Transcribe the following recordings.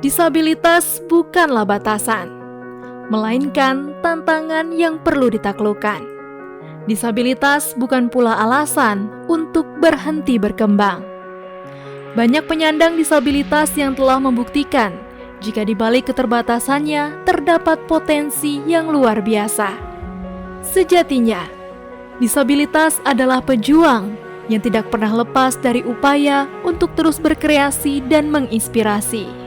Disabilitas bukanlah batasan, melainkan tantangan yang perlu ditaklukkan. Disabilitas bukan pula alasan untuk berhenti berkembang. Banyak penyandang disabilitas yang telah membuktikan jika di balik keterbatasannya terdapat potensi yang luar biasa. Sejatinya, disabilitas adalah pejuang yang tidak pernah lepas dari upaya untuk terus berkreasi dan menginspirasi.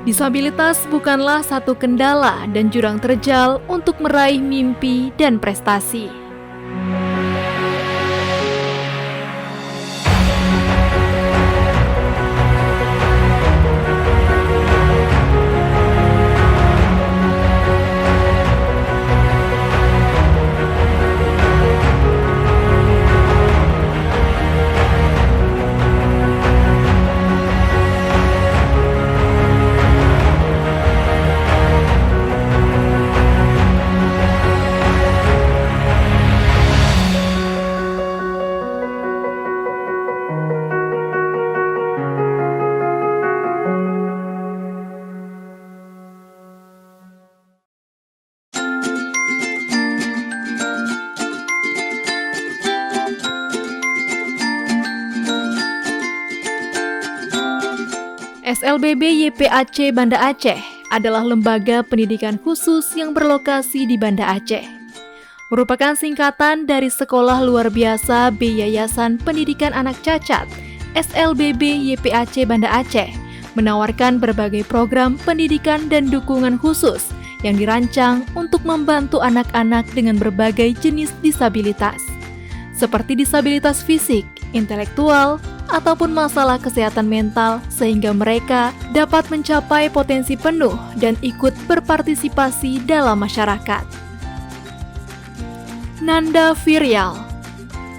Disabilitas bukanlah satu kendala dan jurang terjal untuk meraih mimpi dan prestasi. SLBB YPAC Banda Aceh adalah lembaga pendidikan khusus yang berlokasi di Banda Aceh. Merupakan singkatan dari Sekolah Luar Biasa B Yayasan Pendidikan Anak Cacat SLBB YPAC Banda Aceh, menawarkan berbagai program pendidikan dan dukungan khusus yang dirancang untuk membantu anak-anak dengan berbagai jenis disabilitas, seperti disabilitas fisik, intelektual, ataupun masalah kesehatan mental, sehingga mereka dapat mencapai potensi penuh dan ikut berpartisipasi dalam masyarakat. Nanda Viryal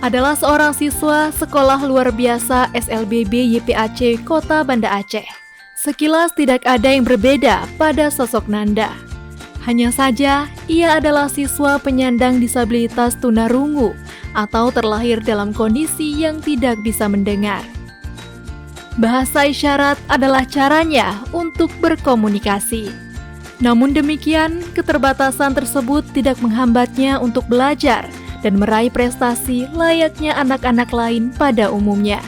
adalah seorang siswa Sekolah Luar Biasa SLBB YPAC Kota Banda Aceh. Sekilas tidak ada yang berbeda pada sosok Nanda. Hanya saja, ia adalah siswa penyandang disabilitas tunarungu atau terlahir dalam kondisi yang tidak bisa mendengar. Bahasa isyarat adalah caranya untuk berkomunikasi. Namun demikian, keterbatasan tersebut tidak menghambatnya untuk belajar dan meraih prestasi layaknya anak-anak lain pada umumnya.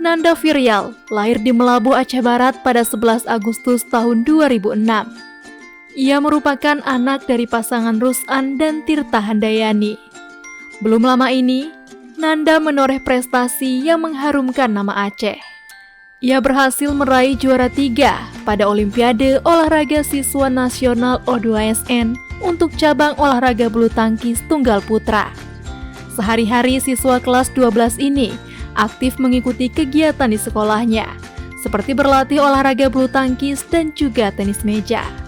Nanda Viryal lahir di Melabu, Aceh Barat pada 11 Agustus tahun 2006. Ia merupakan anak dari pasangan Rus'an dan Tirta Handayani. Belum lama ini, Nanda menoreh prestasi yang mengharumkan nama Aceh. Ia berhasil meraih juara 3 pada Olimpiade Olahraga Siswa Nasional O2SN untuk cabang olahraga bulu tangkis tunggal putra. Sehari-hari siswa kelas 12 ini aktif mengikuti kegiatan di sekolahnya, seperti berlatih olahraga bulu tangkis dan juga tenis meja.